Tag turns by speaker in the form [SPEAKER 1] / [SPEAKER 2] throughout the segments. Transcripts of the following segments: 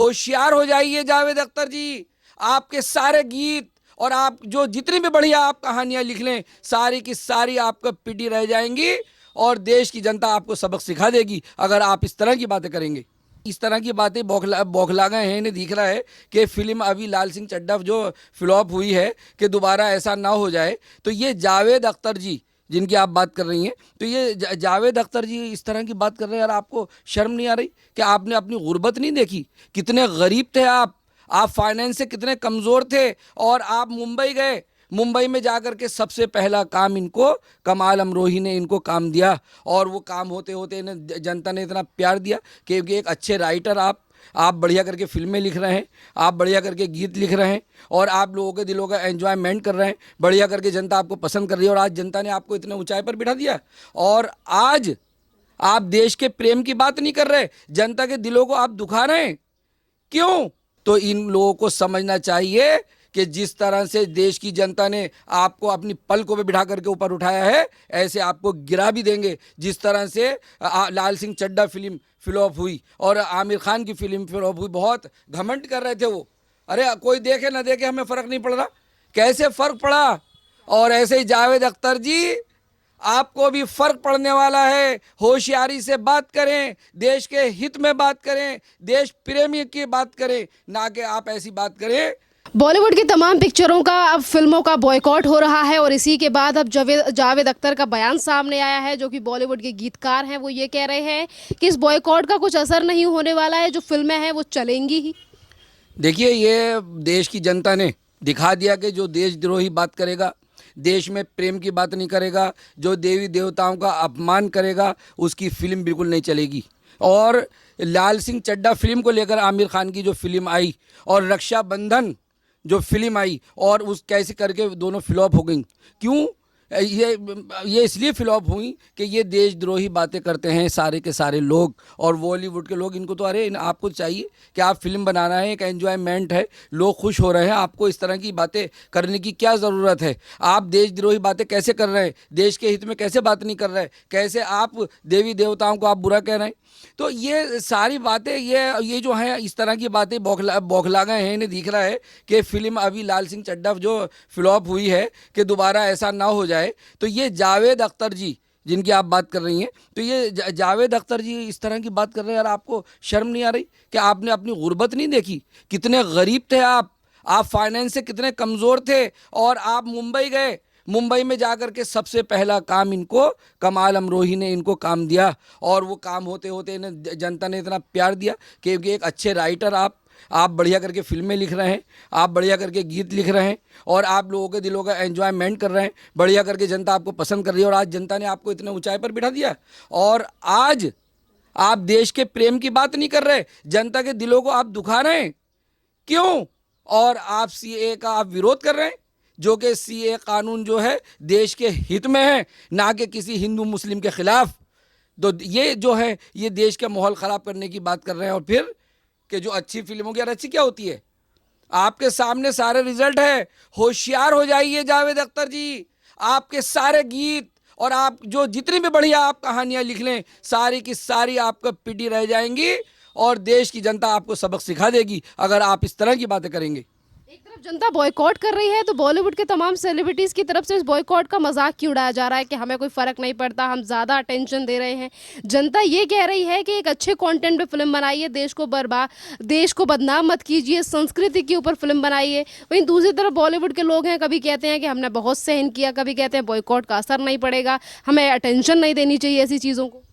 [SPEAKER 1] होशियार हो जाइए जावेद अख्तर जी। आपके सारे गीत और आप जो जितनी भी बढ़िया आप कहानियां लिख लें, सारी की सारी आपको पिटी रह जाएंगी और देश की जनता आपको सबक सिखा देगी अगर आप इस तरह की बातें करेंगे। इस तरह की बातें बौखला गए हैं। इन्हें दिख रहा है कि फिल्म अभी लाल सिंह चड्ढा जो फ्लॉप हुई है कि दोबारा ऐसा ना हो जाए। तो ये जावेद अख्तर जी जिनकी आप बात कर रही हैं, तो ये जावेद अख्तर जी इस तरह की बात कर रहे हैं। यार आपको शर्म नहीं आ रही कि आपने अपनी गुर्बत नहीं देखी? कितने गरीब थे आप फाइनेंस से कितने कमज़ोर थे और आप मुंबई गए। मुंबई में जाकर के सबसे पहला काम इनको कमाल अमरोही ने इनको काम दिया और वो काम होते होते इन्हें जनता ने इतना प्यार दिया कि एक अच्छे राइटर आप बढ़िया करके फिल्में लिख रहे हैं, आप बढ़िया करके गीत लिख रहे हैं और आप लोगों के दिलों का एंजॉयमेंट कर रहे हैं। बढ़िया करके जनता आपको पसंद कर रही है और आज जनता ने आपको इतने ऊंचाई पर बिठा दिया और आज आप देश के प्रेम की बात नहीं कर रहे, जनता के दिलों को आप दुखा रहे हैं। क्यों? तो इन लोगों को समझना चाहिए कि जिस तरह से देश की जनता ने आपको अपनी पलकों पे बिठा करके ऊपर उठाया है, ऐसे आपको गिरा भी देंगे। जिस तरह से लाल सिंह चड्ढा फिल्म फ्लॉप हुई और आमिर खान की फिल्म फ्लॉप हुई, बहुत घमंड कर रहे थे वो। अरे कोई देखे ना देखे हमें फ़र्क नहीं पड़ रहा, कैसे फ़र्क पड़ा। और ऐसे ही जावेद अख्तर जी, आपको भी फर्क पड़ने वाला है। होशियारी से बात करें, देश के हित में बात करें, देश प्रेमी की बात करें, ना कि आप ऐसी बात करें।
[SPEAKER 2] बॉलीवुड की तमाम पिक्चरों का अब फिल्मों का बॉयकॉट हो रहा है और इसी के बाद अब जावेद अख्तर का बयान सामने आया है, जो कि बॉलीवुड के गीतकार हैं। वो ये कह रहे हैं कि इस बॉयकॉट का कुछ असर नहीं होने वाला है, जो फिल्में हैं वो चलेंगी ही।
[SPEAKER 1] देखिए, ये देश की जनता ने दिखा दिया कि जो देशद्रोही बात करेगा, देश में प्रेम की बात नहीं करेगा, जो देवी देवताओं का अपमान करेगा, उसकी फिल्म बिल्कुल नहीं चलेगी। और लाल सिंह चड्ढा फिल्म को लेकर आमिर खान की जो फिल्म आई और रक्षाबंधन जो फिल्म आई और उस कैसे करके दोनों फ्लॉप हो गई। क्यों? ये इसलिए फ्लॉप हुई कि ये देशद्रोही बातें करते हैं सारे के सारे लोग और बॉलीवुड के लोग। इनको तो अरे आपको चाहिए कि आप फिल्म बनाना है, एक एंजॉयमेंट है, लोग खुश हो रहे हैं, आपको इस तरह की बातें करने की क्या ज़रूरत है? आप देशद्रोही बातें कैसे कर रहे हैं? देश के हित में कैसे बात नहीं कर रहे हैं? कैसे आप देवी देवताओं को आप बुरा कह रहे हैं? तो ये सारी बातें ये जो हैं इस तरह की बातें बौखला गए हैं। इन्हें दिख रहा है कि फिल्म अभी लाल सिंह चड्ढा जो फ्लॉप हुई है कि दोबारा ऐसा ना हो जाए। तो ये जावेद अख्तर जी जिनकी आप बात कर रही हैं, तो ये जावेद अख्तर जी इस तरह की बात कर रहे हैं। यार आपको शर्म नहीं आ रही कि आपने अपनी गुर्बत नहीं देखी? कितने गरीब थे आप फाइनेंस से कितने कमज़ोर थे और आप मुंबई गए। मुंबई में जाकर के सबसे पहला काम इनको कमाल अमरोही ने इनको काम दिया और वो काम होते होते इन्हें जनता ने इतना प्यार दिया कि एक अच्छे राइटर आप बढ़िया करके फिल्में लिख रहे हैं, आप बढ़िया करके गीत लिख रहे हैं और आप लोगों के दिलों का एंजॉयमेंट कर रहे हैं। बढ़िया करके जनता आपको पसंद कर रही है और आज जनता ने आपको इतने ऊंचाई पर बिठा दिया और आज आप देश के प्रेम की बात नहीं कर रहे, जनता के दिलों को आप दुखा रहे हैं। क्यों? और आप सीए का आप विरोध कर रहे हैं, जो कि सीए कानून जो है देश के हित में है, ना कि किसी हिंदू मुस्लिम के खिलाफ। तो ये जो है ये देश का माहौल ख़राब करने की बात कर रहे हैं। और फिर कि जो अच्छी फिल्मों की, यार अच्छी क्या होती है? आपके सामने सारे रिजल्ट है। होशियार हो जाइए जावेद अख्तर जी। आपके सारे गीत और आप जो जितनी भी बढ़िया आप कहानियां लिख लें, सारी की सारी आपको पिटी रह जाएंगी और देश की जनता आपको सबक सिखा देगी अगर आप इस तरह की बातें करेंगे।
[SPEAKER 2] एक तरफ जनता बॉयकॉट कर रही है तो बॉलीवुड के तमाम सेलिब्रिटीज की तरफ से इस बॉयकॉट का मजाक क्यों उड़ाया जा रहा है कि हमें कोई फर्क नहीं पड़ता, हम ज्यादा अटेंशन दे रहे हैं। जनता ये कह रही है कि एक अच्छे कंटेंट पे फिल्म बनाइए, देश को बदनाम मत कीजिए, संस्कृति के ऊपर फिल्म बनाइए। वहीं दूसरी तरफ बॉलीवुड के लोग हैं, कभी कहते हैं कि हमने बहुत सहन किया, कभी कहते हैं बॉयकॉट का असर नहीं पड़ेगा, हमें अटेंशन नहीं देनी चाहिए ऐसी चीज़ों को।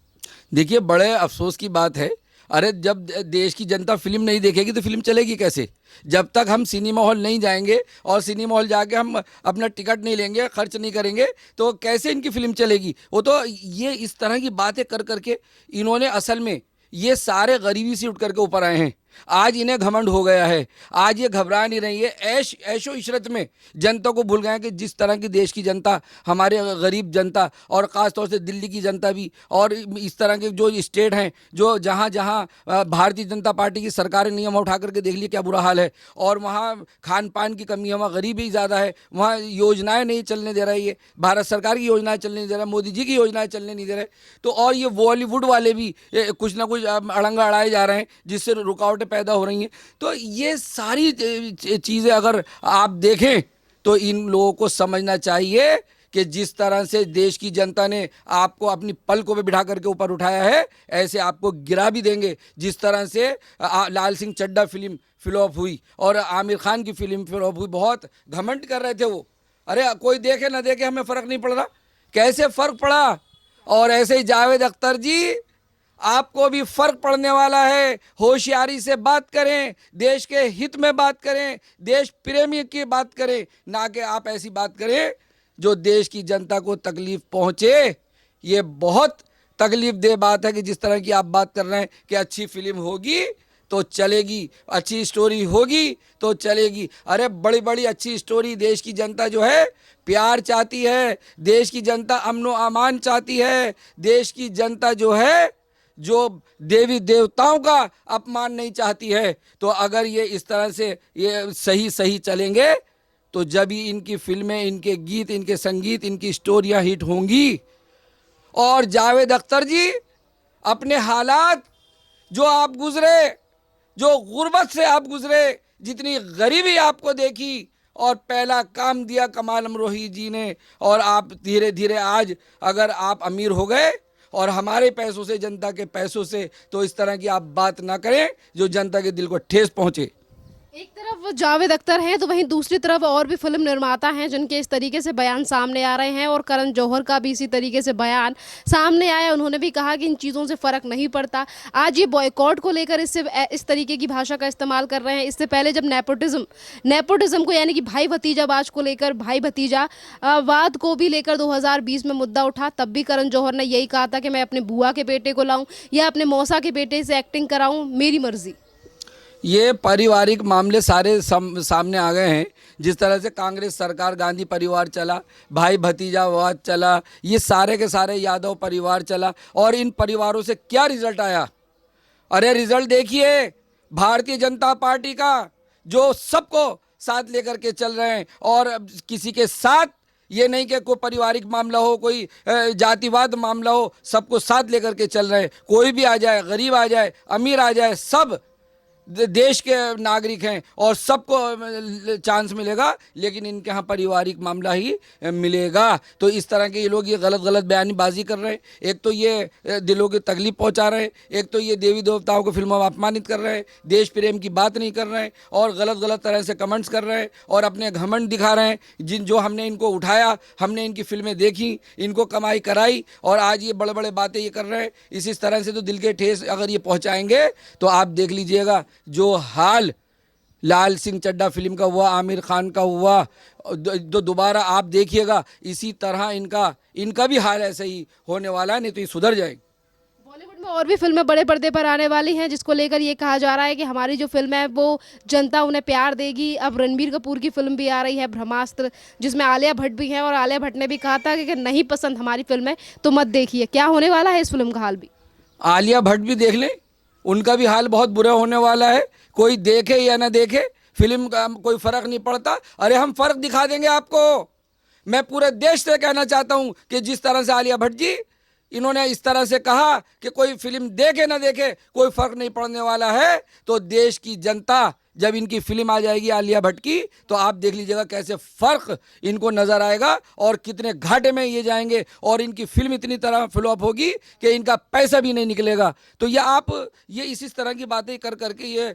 [SPEAKER 1] देखिए, बड़े अफसोस की बात है। अरे जब देश की जनता फिल्म नहीं देखेगी तो फिल्म चलेगी कैसे? जब तक हम सिनेमा हॉल नहीं जाएंगे और सिनेमा हॉल जाके हम अपना टिकट नहीं लेंगे, खर्च नहीं करेंगे, तो कैसे इनकी फिल्म चलेगी? वो तो ये इस तरह की बातें कर करके इन्होंने असल में ये सारे गरीबी से उठ करके ऊपर आए हैं। आज इन्हें घमंड हो गया है, आज ये घबरा नहीं रही है। ऐशो इशरत में जनता को भूल गए हैं कि जिस तरह की देश की जनता, हमारे गरीब जनता और ख़ास तौर से दिल्ली की जनता भी और इस तरह के जो स्टेट हैं, जो जहाँ जहाँ भारतीय जनता पार्टी की सरकारें नियम उठा करके देख लिए क्या बुरा हाल है। और वहाँ खान पान की कमी है, वहाँ गरीबी ज़्यादा है, वहाँ योजनाएँ नहीं चलने दे रही है, भारत सरकार की योजनाएँ चलने नहीं दे रहा, मोदी जी की योजनाएँ चलने नहीं दे रहे। तो और ये बॉलीवुड वाले भी कुछ ना कुछ अड़ंगा अड़ाए जा रहे हैं जिससे रुकावटें पैदा हो रही हैं। तो ये सारी चीज़ें अगर आप देखें तो इन लोगों को समझना चाहिए कि जिस तरह से देश की जनता ने आपको अपनी पलकों पे बिठा करके ऊपर उठाया है, ऐसे आपको गिरा भी देंगे। जिस तरह से लाल सिंह चड्ढा फिल्म फ्लॉप हुई और आमिर खान की फिल्म फ्लॉप हुई, बहुत घमंड कर रहे थे वो, अरे कोई देखे ना देखे हमें फ़र्क नहीं पड़ रहा, कैसे फ़र्क पड़ा। और ऐसे ही जावेद अख्तर जी, आपको भी फर्क पड़ने वाला है। होशियारी से बात करें, देश के हित में बात करें, देश प्रेमी की बात करें, ना कि आप ऐसी बात करें जो देश की जनता को तकलीफ पहुंचे। ये बहुत तकलीफ दे बात है कि जिस तरह की आप बात कर रहे हैं कि अच्छी फिल्म होगी तो चलेगी, अच्छी स्टोरी होगी तो चलेगी। अरे बड़ी बड़ी अच्छी स्टोरी, देश की जनता जो है प्यार चाहती है, देश की जनता अमन व अमान चाहती है, देश की जनता जो है जो देवी देवताओं का अपमान नहीं चाहती है। तो अगर ये इस तरह से ये सही सही चलेंगे तो जब ही इनकी फिल्में, इनके गीत, इनके संगीत, इनकी स्टोरियां हिट होंगी। और जावेद अख्तर जी, अपने हालात जो आप गुजरे, जो गुर्बत से आप गुजरे, जितनी गरीबी आपको देखी, और पहला काम दिया कमाल अमरोही जी ने, और आप धीरे धीरे आज अगर आप अमीर हो गए और हमारे पैसों से, जनता के पैसों से, तो इस तरह की आप बात ना करें जो जनता के दिल को ठेस पहुंचे।
[SPEAKER 2] एक तरफ जावेद अख्तर हैं तो वहीं दूसरी तरफ और भी फिल्म निर्माता हैं जिनके इस तरीके से बयान सामने आ रहे हैं, और करण जौहर का भी इसी तरीके से बयान सामने आया। उन्होंने भी कहा कि इन चीज़ों से फ़र्क नहीं पड़ता। आज ये बॉयकॉट को लेकर इस तरीके की भाषा का इस्तेमाल कर रहे हैं। इससे पहले जब नेपोटिज्म को, यानी कि भाई भतीजावाद को लेकर, भाई भतीजा वाद को भी लेकर 2020 में मुद्दा उठा, तब भी करण जौहर ने यही कहा था कि मैं अपने बुआ के बेटे को लाऊं या अपने मौसा के बेटे से एक्टिंग कराऊं, मेरी मर्जी।
[SPEAKER 1] ये पारिवारिक मामले सारे सामने आ गए हैं। जिस तरह से कांग्रेस सरकार, गांधी परिवार चला, भाई भतीजावाद चला, ये सारे के सारे यादव परिवार चला, और इन परिवारों से क्या रिजल्ट आया? अरे रिजल्ट देखिए, भारतीय जनता पार्टी का, जो सबको साथ लेकर के चल रहे हैं, और किसी के साथ ये नहीं कि कोई पारिवारिक मामला हो, कोई जातिवाद मामला हो, सबको साथ लेकर के चल रहे हैं। कोई भी आ जाए, गरीब आ जाए, अमीर आ जाए, सब देश के नागरिक हैं और सबको चांस मिलेगा, लेकिन इनके यहाँ पारिवारिक मामला ही मिलेगा। तो इस तरह के ये लोग ये गलत बयानबाजी कर रहे हैं। एक तो ये दिलों की तकलीफ पहुंचा रहे हैं, एक तो ये देवी देवताओं को फिल्मों में अपमानित कर रहे हैं, देश प्रेम की बात नहीं कर रहे हैं, और गलत तरह से कमेंट्स कर रहे हैं, और अपने घमंड दिखा रहे हैं। जो हमने इनको उठाया, हमने इनकी फिल्में देखी, इनको कमाई कराई, और आज ये बड़े बातें ये कर रहे हैं। इस तरह से तो दिल के ठेस अगर ये पहुँचाएंगे तो आप देख लीजिएगा जो हाल लाल सिंह चड्ढा फिल्म का हुआ, आमिर खान का हुआ, तो दोबारा आप देखिएगा इसी तरह इनका भी हाल ऐसे ही होने वाला है, नहीं तो ये सुधर जाएगी।
[SPEAKER 2] बॉलीवुड में और भी फिल्में बड़े पर्दे पर आने वाली हैं, जिसको लेकर ये कहा जा रहा है कि हमारी जो फिल्म है वो जनता उन्हें प्यार देगी। अब रणबीर कपूर की फिल्म भी आ रही है, ब्रह्मास्त्र, जिसमें आलिया भट्ट भी है, और आलिया भट्ट ने भी कहा था कि नहीं पसंद हमारी फिल्म है तो मत देखिए। क्या होने वाला है इस फिल्म का हाल भी?
[SPEAKER 1] आलिया भट्ट भी देख लें, उनका भी हाल बहुत बुरा होने वाला है। कोई देखे या ना देखे, फिल्म का कोई फ़र्क नहीं पड़ता। अरे हम फ़र्क दिखा देंगे आपको। मैं पूरे देश से कहना चाहता हूं कि जिस तरह से आलिया भट्ट जी इन्होंने इस तरह से कहा कि कोई फिल्म देखे ना देखे कोई फ़र्क नहीं पड़ने वाला है, तो देश की जनता जब इनकी फिल्म आ जाएगी आलिया भट्ट की, तो आप देख लीजिएगा कैसे फ़र्क इनको नज़र आएगा और कितने घाटे में ये जाएंगे, और इनकी फिल्म इतनी तरह फ्लॉप होगी कि इनका पैसा भी नहीं निकलेगा। तो ये इसी तरह की बातें कर करके ये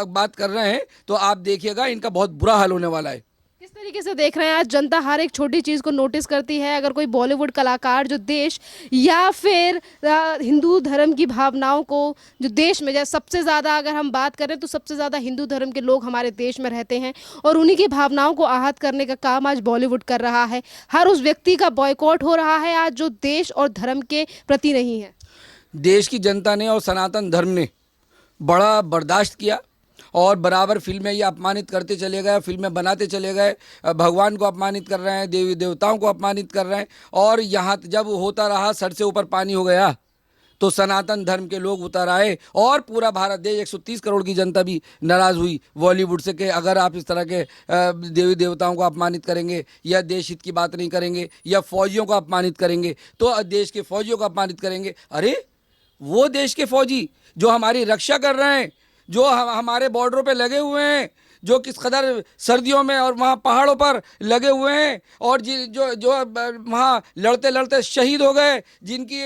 [SPEAKER 1] बात कर रहे हैं, तो आप देखिएगा इनका बहुत बुरा हाल होने वाला है।
[SPEAKER 2] किस तरीके से देख रहे हैं आज जनता हर एक छोटी चीज़ को नोटिस करती है? अगर कोई बॉलीवुड कलाकार जो देश या फिर हिंदू धर्म की भावनाओं को, जो देश में जैसे सबसे ज़्यादा अगर हम बात करें तो सबसे ज़्यादा हिंदू धर्म के लोग हमारे देश में रहते हैं, और उन्हीं की भावनाओं को आहत करने का काम आज बॉलीवुड कर रहा है। हर उस व्यक्ति का बॉयकॉट हो रहा है आज जो देश और धर्म के प्रति नहीं है।
[SPEAKER 1] देश की जनता ने और सनातन धर्म ने बड़ा बर्दाश्त किया, और बराबर फिल्में ये अपमानित करते चले गए, फिल्में बनाते चले गए, भगवान को अपमानित कर रहे हैं, देवी देवताओं को अपमानित कर रहे हैं। और यहाँ जब होता रहा, सर से ऊपर पानी हो गया, तो सनातन धर्म के लोग उतर आए, और पूरा भारत देश 130 करोड़ की जनता भी नाराज़ हुई बॉलीवुड से कि अगर आप इस तरह के देवी देवताओं को अपमानित करेंगे, या देश हित की बात नहीं करेंगे, या फौजियों को अपमानित करेंगे, तो देश के फौजियों को अपमानित करेंगे। अरे वो देश के फौजी जो हमारी रक्षा कर रहे हैं, जो हमारे बॉर्डरों पे लगे हुए हैं, जो किस कदर सर्दियों में और वहाँ पहाड़ों पर लगे हुए हैं, और जो जो वहाँ लड़ते लड़ते शहीद हो गए, जिनकी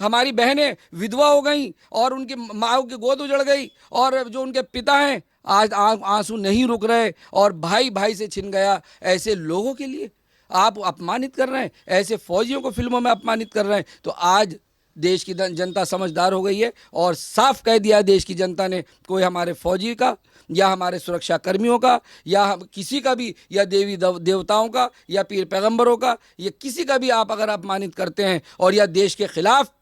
[SPEAKER 1] हमारी बहनें विधवा हो गई और उनकी माँ की गोद उजड़ गई, और जो उनके पिता हैं आज आंसू नहीं रुक रहे, और भाई भाई से छिन गया, ऐसे लोगों के लिए आप अपमानित कर रहे हैं, ऐसे फौजियों को फिल्मों में अपमानित कर रहे हैं। तो आज देश की जनता समझदार हो गई है और साफ कह दिया देश की जनता ने, कोई हमारे फौजी का या हमारे सुरक्षा कर्मियों का या किसी का भी, या देवी देवताओं का या पीर पैगंबरों का, या किसी का भी आप अगर अपमानित करते हैं और या देश के खिलाफ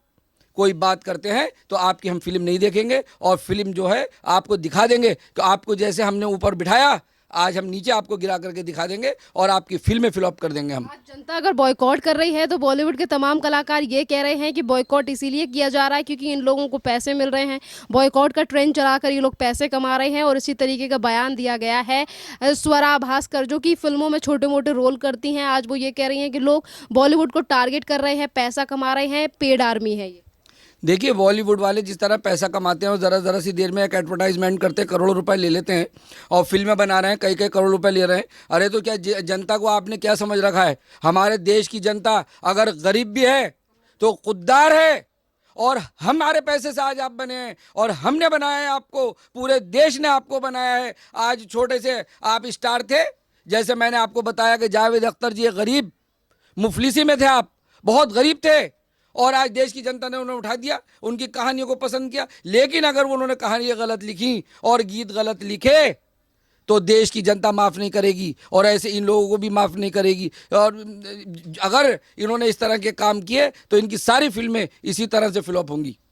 [SPEAKER 1] कोई बात करते हैं तो आपकी हम फिल्म नहीं देखेंगे, और फिल्म जो है आपको दिखा देंगे कि आपको जैसे हमने ऊपर बिठाया, आज हम नीचे आपको गिरा करके दिखा देंगे और आपकी फिल्में फ्लॉप कर देंगे हम।
[SPEAKER 2] आज जनता अगर बॉयकॉट कर रही है तो बॉलीवुड के तमाम कलाकार ये कह रहे हैं कि बॉयकॉट इसीलिए किया जा रहा है क्योंकि इन लोगों को पैसे मिल रहे हैं, बॉयकॉट का ट्रेंड चलाकर ये लोग पैसे कमा रहे हैं। और इसी तरीके का बयान दिया गया है स्वरा भास्कर, जो कि फिल्मों में छोटे मोटे रोल करती हैं। आज वो ये कह रही हैं कि लोग बॉलीवुड को टारगेट कर रहे हैं, पैसा कमा रहे हैं, पेड आर्मी है ये।
[SPEAKER 1] देखिए, बॉलीवुड वाले जिस तरह पैसा कमाते हैं और ज़रा सी देर में एक एडवर्टाइजमेंट करते हैं, करोड़ों रुपए ले लेते हैं और फिल्में बना रहे हैं, कई कई करोड़ रुपए ले रहे हैं। अरे तो क्या जनता को आपने क्या समझ रखा है? हमारे देश की जनता अगर गरीब भी है तो खुददार है, और हमारे पैसे से आज आप बने हैं और हमने बनाया है आपको, पूरे देश ने आपको बनाया है। आज छोटे से आप स्टार थे, जैसे मैंने आपको बताया कि जावेद अख्तर जी गरीब मुफलिसी में थे, आप बहुत गरीब थे, और आज देश की जनता ने उन्हें उठा दिया, उनकी कहानियों को पसंद किया। लेकिन अगर उन्होंने कहानियाँ गलत लिखी और गीत गलत लिखे तो देश की जनता माफ़ नहीं करेगी, और ऐसे इन लोगों को भी माफ़ नहीं करेगी। और अगर इन्होंने इस तरह के काम किए तो इनकी सारी फिल्में इसी तरह से फ्लॉप होंगी।